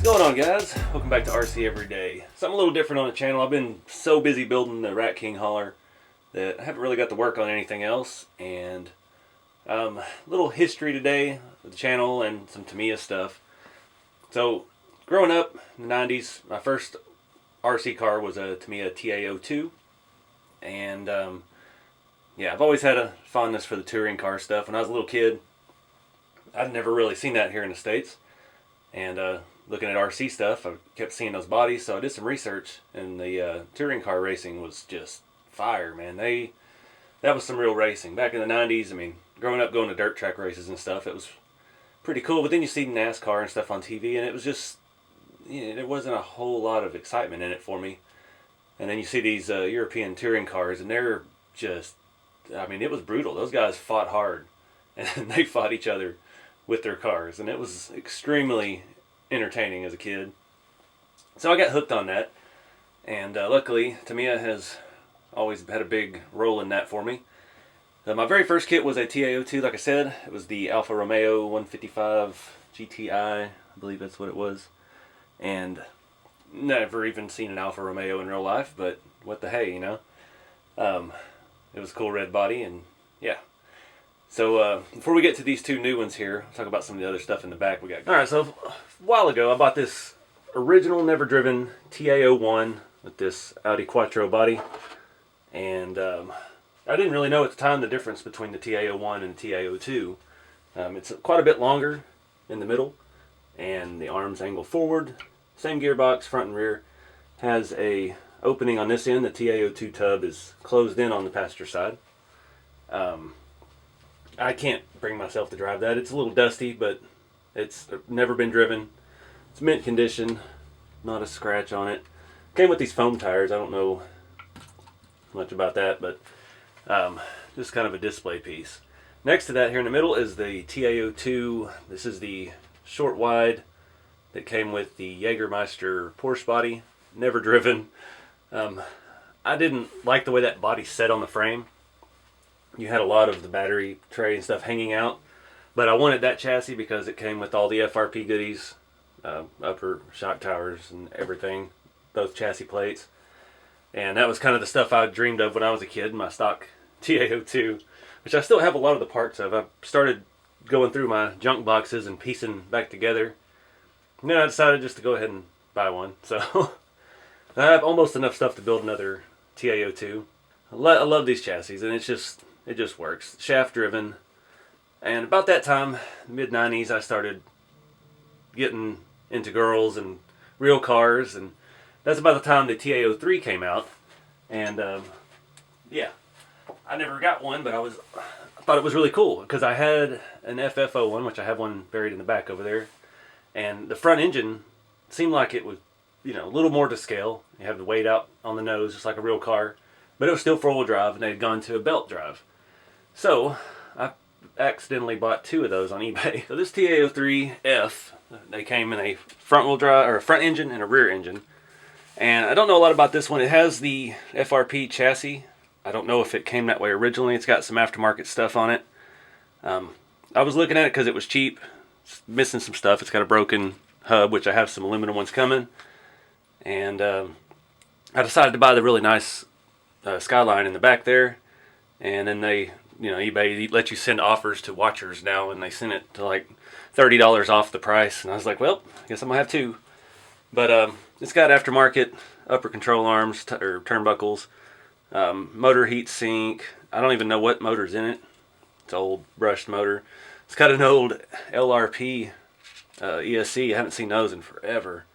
What's going on, guys? Welcome back to RC Every Day. Something a little different on the channel. I've been so busy building the Rat King hauler that I haven't really got to work on anything else. And a little history today of the channel and some Tamiya stuff. So, growing up in the 90s, my first RC car was a Tamiya TA02. And yeah, I've always had a fondness for the touring car stuff. When I was a little kid, I'd never really seen that here in the States. And looking at RC stuff, I kept seeing those bodies, so I did some research, and the touring car racing was just fire, man. That was some real racing. Back in the 90s, I mean, growing up going to dirt track races and stuff, it was pretty cool, but then you see NASCAR and stuff on TV, and it was just, you know, there wasn't a whole lot of excitement in it for me. And then you see these European touring cars, and they're just, I mean, it was brutal. Those guys fought hard, and they fought each other with their cars, and it was extremely entertaining as a kid. So I got hooked on that, and luckily Tamiya has always had a big role in that for me. My very first kit was a TA02, like I said. It was the Alfa Romeo 155 GTI, I believe that's what it was. And never even seen an Alfa Romeo in real life, but what the hey, you know. It was a cool red body, and yeah. So before we get to these two new ones here, I'll talk about some of the other stuff in the back we got. Alright, so a while ago I bought this original never driven TA01 with this Audi Quattro body. And I didn't really know at the time the difference between the TA01 and the TA02. It's quite a bit longer in the middle, and the arms angle forward. Same gearbox, front and rear. Has a opening on this end. The TA02 tub is closed in on the passenger side. I can't bring myself to drive that. It's a little dusty, but it's never been driven. It's mint condition, not a scratch on it. Came with these foam tires. I don't know much about that, but just kind of a display piece. Next to that here in the middle is the TA02. This is the short wide that came with the Jägermeister Porsche body. Never driven. I didn't like the way that body set on the frame. You had a lot of the battery tray and stuff hanging out, but I wanted that chassis because it came with all the FRP goodies, upper shock towers and everything, both chassis plates, and that was kind of the stuff I dreamed of when I was a kid, my stock TA02, which I still have a lot of the parts of. I started going through my junk boxes and piecing back together, and then I decided just to go ahead and buy one, so I have almost enough stuff to build another TA02. I love these chassis, and it just works. Shaft driven. And about that time, mid-90s, I started getting into girls and real cars. And that's about the time the TA03 came out. And yeah, I never got one, but I thought it was really cool. Because I had an FF01, which I have one buried in the back over there. And the front engine seemed like it was, you know, a little more to scale. You have the weight out on the nose, just like a real car. But it was still four-wheel drive, and they had gone to a belt drive. So I accidentally bought two of those on eBay. So this TA03F, they came in a front-wheel drive, or a front engine and a rear engine. And I don't know a lot about this one. It has the FRP chassis. I don't know if it came that way originally. It's got some aftermarket stuff on it. I was looking at it because it was cheap. It's missing some stuff. It's got a broken hub, which I have some aluminum ones coming. And I decided to buy the really nice Skyline in the back there, and then they, you know, eBay lets you send offers to watchers now, and they sent it to like $30 off the price, and I was like, well, I guess I'm gonna have two. But it's got aftermarket upper control arms or turnbuckles, motor heat sink. I don't even know what motor's in it. It's an old brushed motor. It's got an old LRP ESC. I haven't seen those in forever.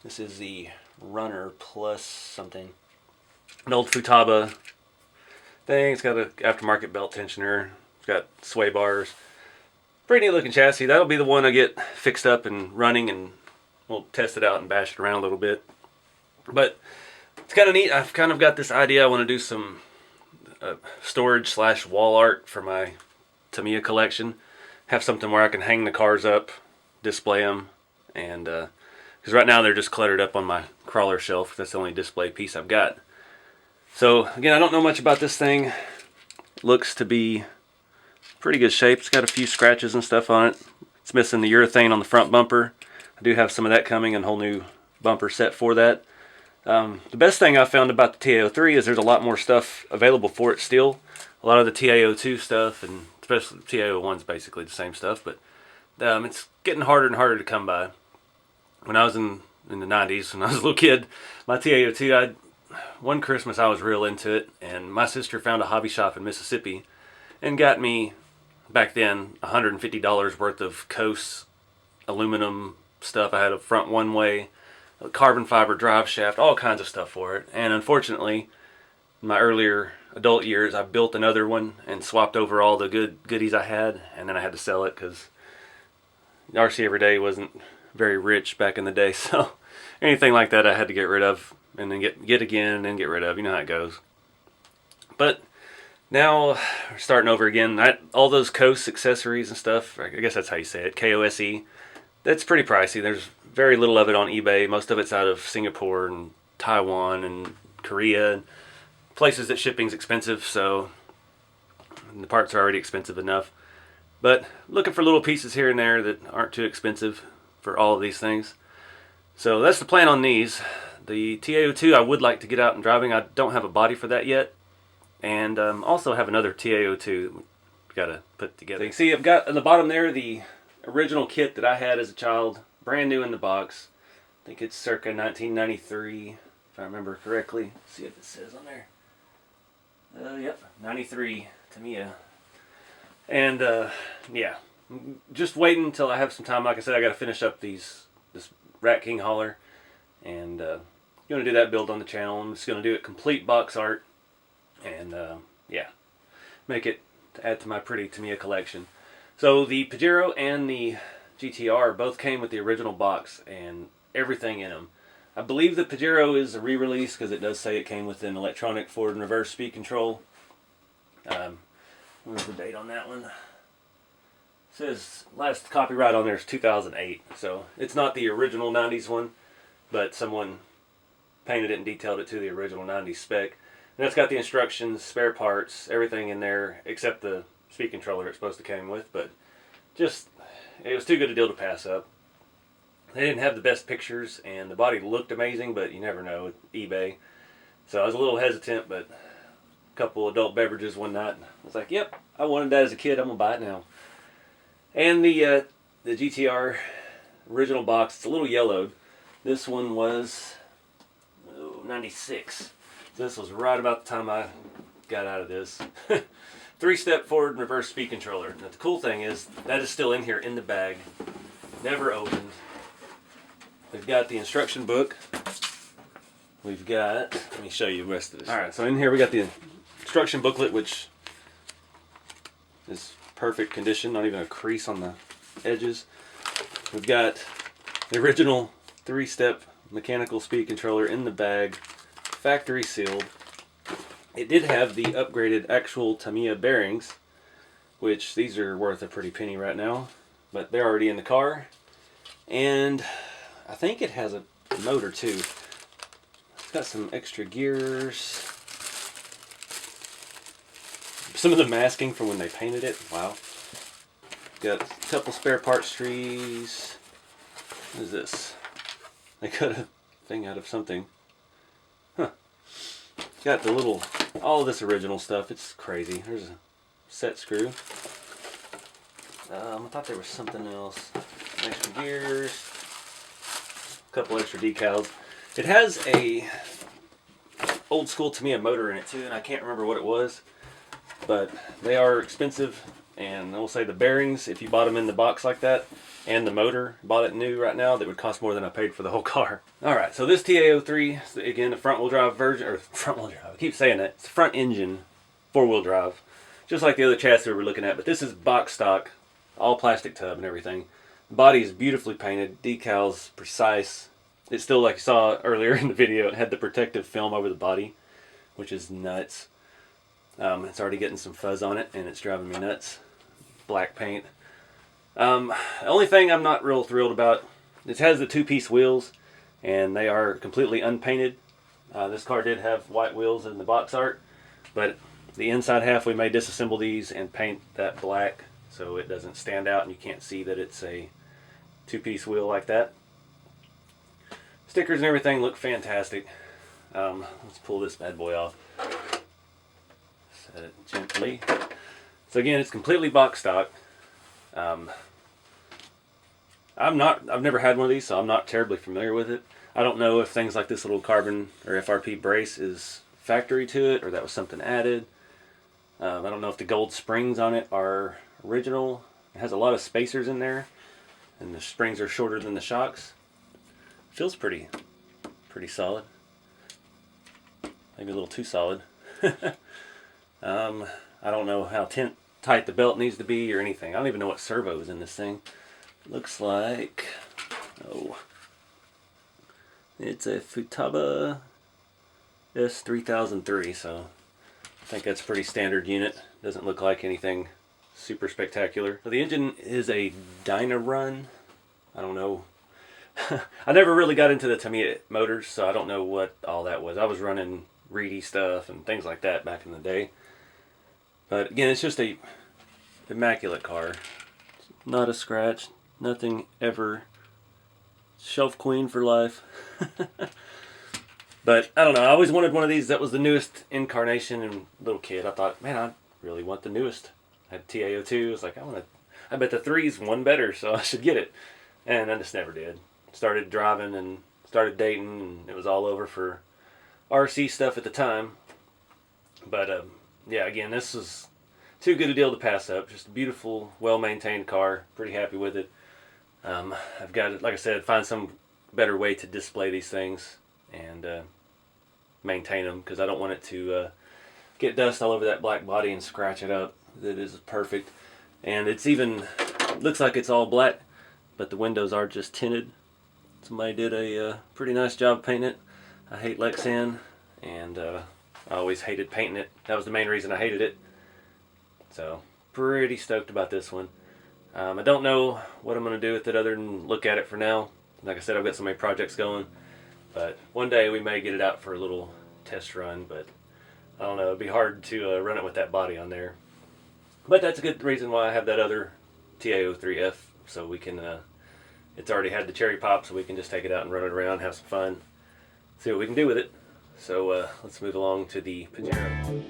This is the Runner Plus something. An old Futaba thing. It's got an aftermarket belt tensioner. It's got sway bars. Pretty neat looking chassis. That'll be the one I get fixed up and running, and we'll test it out and bash it around a little bit. But it's kind of neat. I've kind of got this idea. I want to do some storage / wall art for my Tamiya collection. Have something where I can hang the cars up, display them, and because right now they're just cluttered up on my crawler shelf. That's the only display piece I've got. So, again, I don't know much about this thing. It looks to be pretty good shape. It's got a few scratches and stuff on it. It's missing the urethane on the front bumper. I do have some of that coming, and a whole new bumper set for that. The best thing I found about the TA03 is there's a lot more stuff available for it still. A lot of the TA02 stuff, and especially TA01 is basically the same stuff, but it's getting harder and harder to come by. When I was in the 90s, when I was a little kid, my TA02, one Christmas I was real into it, and my sister found a hobby shop in Mississippi and got me, back then, $150 worth of Coase aluminum stuff. I had a front one-way, a carbon fiber drive shaft, all kinds of stuff for it. And unfortunately, in my earlier adult years, I built another one and swapped over all the goodies I had, and then I had to sell it because RC Everyday wasn't very rich back in the day, so anything like that I had to get rid of, and then get again, and then get rid of. You know how it goes. But now we're starting over again. All those Coase accessories and stuff, I guess that's how you say it, Kose, that's pretty pricey. There's very little of it on eBay. Most of it's out of Singapore and Taiwan and Korea, and places that shipping's expensive, so the parts are already expensive enough. But looking for little pieces here and there that aren't too expensive for all of these things. So that's the plan on these. The TA02 I would like to get out and driving. I don't have a body for that yet. And also have another TA02 we've got to put together. So you can see I've got on the bottom there the original kit that I had as a child, brand new in the box. I think it's circa 1993, if I remember correctly. Let's see if it says on there. Yep, 93 Tamiya. And yeah, just waiting until I have some time. Like I said, I got to finish up this Rat King hauler, and going to do that build on the channel. I'm just going to do it complete box art, and yeah, make it to add to my pretty Tamiya collection. So the Pajero and the GTR both came with the original box and everything in them. I believe the Pajero is a re-release because it does say it came with an electronic forward and reverse speed control. Where's the date on that one? It says last copyright on there is 2008, so it's not the original 90s one, but someone painted it and detailed it to the original 90s spec. And that's got the instructions, spare parts, everything in there except the speed controller it's supposed to come with, but just, it was too good a deal to pass up. They didn't have the best pictures, and the body looked amazing, but you never know with eBay. So I was a little hesitant, but a couple adult beverages one night, I was like, yep, I wanted that as a kid, I'm going to buy it now. And the GTR original box, it's a little yellowed. This one was 96. So this was right about the time I got out of this. 3-step forward and reverse speed controller. Now the cool thing is, that is still in here in the bag, never opened. We've got the instruction book. We've got, let me show you the rest of this. Alright, so in here we got the instruction booklet, which is perfect condition, not even a crease on the edges. We've got the original 3-step mechanical speed controller in the bag, factory sealed. It did have the upgraded actual Tamiya bearings, which these are worth a pretty penny right now, but they're already in the car. And I think it has a motor too. It's got some extra gears. Some of the masking from when they painted it. Wow. Got a couple spare parts trees. What is this? They cut a thing out of something. Huh. Got the little, all of this original stuff. It's crazy. There's a set screw. I thought there was something else. Extra gears. A couple extra decals. It has a old school Tamiya motor in it too, and I can't remember what it was. But they are expensive, and I will say the bearings, if you bought them in the box like that, and the motor, bought it new right now, that would cost more than I paid for the whole car. Alright, so this TA03, again, the front wheel drive version, or front wheel drive, I keep saying that, it's the front engine, 4-wheel drive, just like the other chassis we were looking at, but this is box stock, all plastic tub and everything. The body is beautifully painted, decals precise. It's still, like you saw earlier in the video, it had the protective film over the body, which is nuts. It's already getting some fuzz on it, and it's driving me nuts. Black paint. The only thing I'm not real thrilled about, it has the 2-piece wheels, and they are completely unpainted. This car did have white wheels in the box art, but the inside half we may disassemble these and paint that black so it doesn't stand out and you can't see that it's a 2-piece wheel like that. Stickers and everything look fantastic. Let's pull this bad boy off. Set it gently. So again, it's completely box stock. I've never had one of these, so I'm not terribly familiar with it. I don't know if things like this little carbon or FRP brace is factory to it, or that was something added. I don't know if the gold springs on it are original. It has a lot of spacers in there, and the springs are shorter than the shocks. Feels pretty solid. Maybe a little too solid. I don't know how tight the belt needs to be or anything. I don't even know what servo is in this thing. Looks like, oh, it's a Futaba S3003, so I think that's a pretty standard unit. Doesn't look like anything super spectacular. So the engine is a Dynarun. I don't know. I never really got into the Tamiya motors, so I don't know what all that was. I was running Reedy stuff and things like that back in the day. But again, it's just a immaculate car. Not a scratch. Nothing ever. Shelf queen for life. But I don't know. I always wanted one of these that was the newest incarnation. And little kid, I thought, man, I really want the newest. I had TA02. I was like, I bet the 3's one better, so I should get it. And I just never did. Started driving and started dating, and it was all over for RC stuff at the time. But yeah, again, this was too good a deal to pass up. Just a beautiful, well-maintained car. Pretty happy with it. I've got to, like I said, find some better way to display these things and maintain them, because I don't want it to get dust all over that black body and scratch it up. It is perfect. And it's even, looks like it's all black, but the windows are just tinted. Somebody did a pretty nice job painting it. I hate Lexan, and I always hated painting it. That was the main reason I hated it. So, pretty stoked about this one. I don't know what I'm going to do with it other than look at it for now. Like I said, I've got so many projects going. But one day we may get it out for a little test run. But I don't know, it'd be hard to run it with that body on there. But that's a good reason why I have that other TA03F. So we can, it's already had the cherry pop, so we can just take it out and run it around, have some fun. See what we can do with it. So let's move along to the Pajero.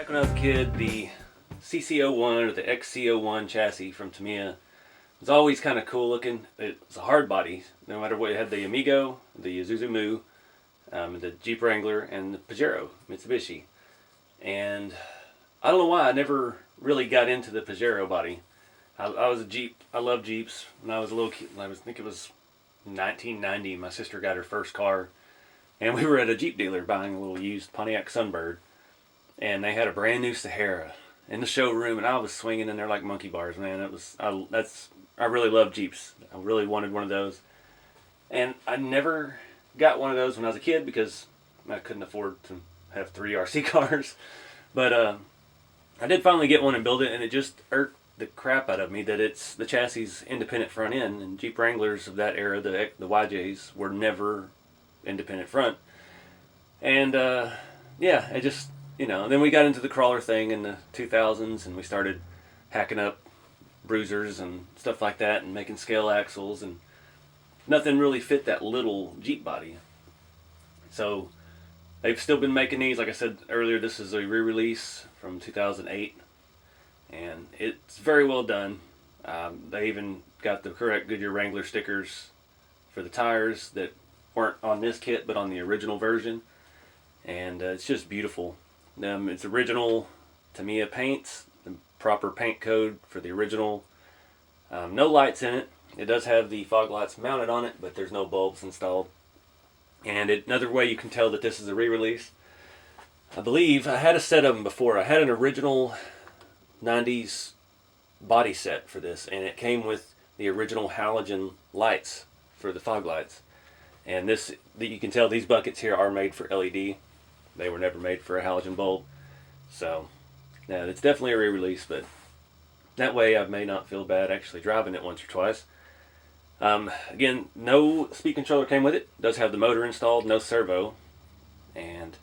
When I was a kid, the CC01 or the XC01 chassis from Tamiya was always kind of cool looking. It was a hard body, no matter what. It had the Amigo, the Isuzu Mu, the Jeep Wrangler, and the Pajero Mitsubishi. And I don't know why I never really got into the Pajero body. I was a Jeep. I loved Jeeps when I was a little kid. I think it was 1990. My sister got her first car, and we were at a Jeep dealer buying a little used Pontiac Sunbird. And they had a brand new Sahara in the showroom, and I was swinging in there like monkey bars, man. I really love Jeeps. I really wanted one of those. And I never got one of those when I was a kid because I couldn't afford to have 3 RC cars. But I did finally get one and build it, and it just irked the crap out of me that it's the chassis independent front end, and Jeep Wranglers of that era, the YJs, were never independent front. And yeah, it just... You know, then we got into the crawler thing in the 2000s, and we started hacking up bruisers and stuff like that and making scale axles, and nothing really fit that little Jeep body. So they've still been making these. Like I said earlier, this is a re-release from 2008, and it's very well done. They even got the correct Goodyear Wrangler stickers for the tires that weren't on this kit but on the original version, and it's just beautiful. It's original Tamiya paints, the proper paint code for the original. No lights in it. It does have the fog lights mounted on it, but there's no bulbs installed. And another way you can tell that this is a re-release, I believe I had a set of them before. I had an original 90s body set for this, and it came with the original halogen lights for the fog lights. And this, you can tell these buckets here are made for LED. They were never made for a halogen bulb. So, yeah, it's definitely a re-release, but That way I may not feel bad actually driving it once or twice. Again, no speed controller came with it. Does have the motor installed, no servo, and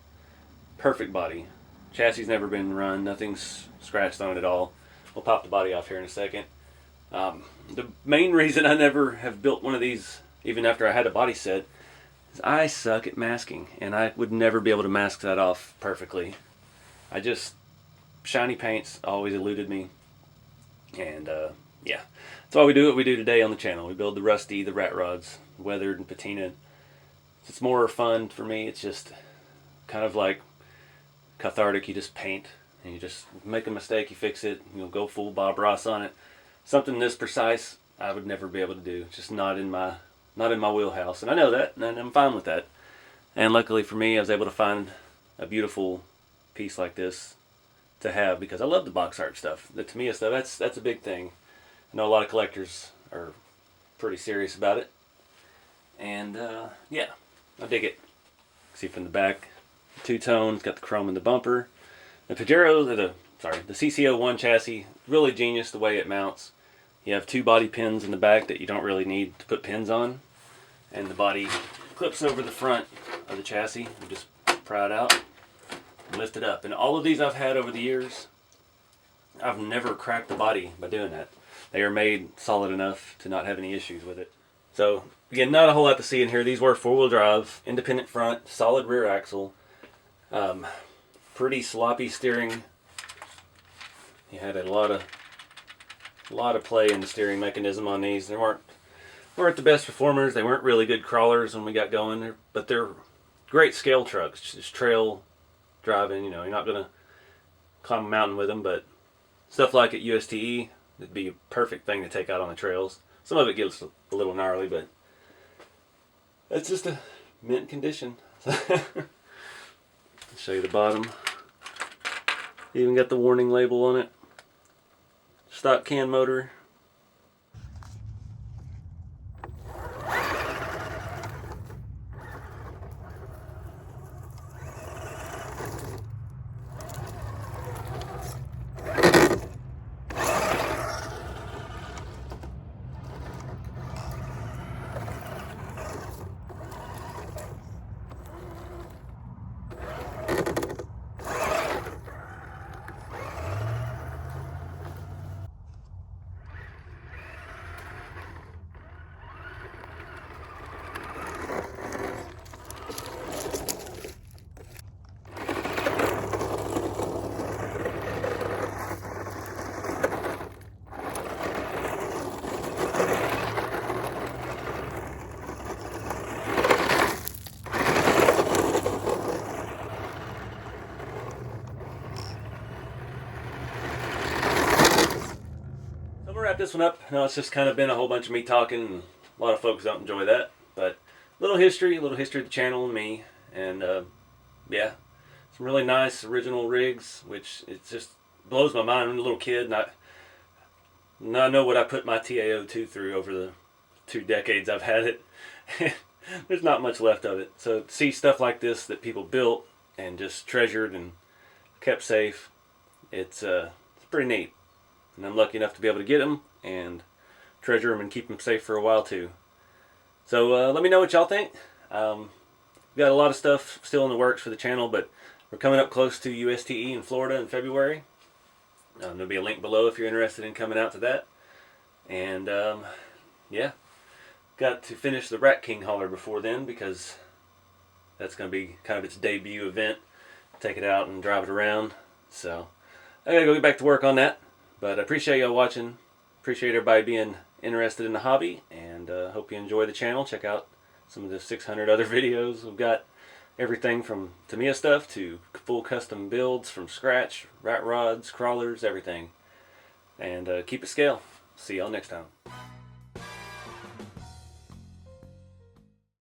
perfect body. Chassis never been run, nothing's scratched on it at all. We'll pop the body off here in a second. The main reason I never have built one of these, even after I had a body set, is I suck at masking, and I would never be able to mask that off perfectly. Shiny paints always eluded me, and yeah. That's why we do what we do today on the channel. We build the rusty, the rat rods, weathered and patina. It's more fun for me. It's just kind of like cathartic. You just paint and you just make a mistake, you fix it, you'll go full Bob Ross on it. Something this precise I would never be able to do. It's just not in my wheelhouse, and I know that, and I'm fine with that. And luckily for me, I was able to find a beautiful piece like this to have, because I love the box art stuff. The Tamiya stuff, that's a big thing. I know a lot of collectors are pretty serious about it, and yeah, I dig it. See from the back, two-tone, got the chrome in the bumper. The Pajero, the CC01 chassis, really genius the way it mounts. You have two body pins in the back that you don't really need to put pins on, and the body clips over the front of the chassis. You just pry it out and lift it up. And all of these I've had over the years, I've never cracked the body by doing that. They are made solid enough to not have any issues with it. So again, not a whole lot to see in here. These were 4-wheel drive, independent front, solid rear axle, pretty sloppy steering. You had a lot of play in the steering mechanism on these. They weren't the best performers. They weren't really good crawlers when we got going, but they're great scale trucks. Just trail driving. You know, you're not gonna climb a mountain with them, but stuff like at USTE, it'd be a perfect thing to take out on the trails. Some of it gets a little gnarly, but it's just a mint condition. Show you the bottom. Even got the warning label on it. Stock can motor. Wrap this one up. No, it's just kind of been a whole bunch of me talking, and a lot of folks don't enjoy that, but a little history of the channel and me, and yeah, some really nice original rigs, which it just blows my mind. I'm a little kid, and I know what I put my TA02 through over the 2 decades I've had it. There's not much left of it, so to see stuff like this that people built and just treasured and kept safe, it's pretty neat. And I'm lucky enough to be able to get them and treasure them and keep them safe for a while too. So let me know what y'all think. We got a lot of stuff still in the works for the channel, but we're coming up close to USTE in Florida in February. There'll be a link below if you're interested in coming out to that. And yeah, got to finish the Rat King hauler before then, because that's going to be kind of its debut event. Take it out and drive it around. So I got to go get back to work on that. But I appreciate y'all watching. Appreciate everybody being interested in the hobby, and hope you enjoy the channel. Check out some of the 600 other videos. We've got everything from Tamiya stuff to full custom builds from scratch, rat rods, crawlers, everything. And keep it scale. See y'all next time.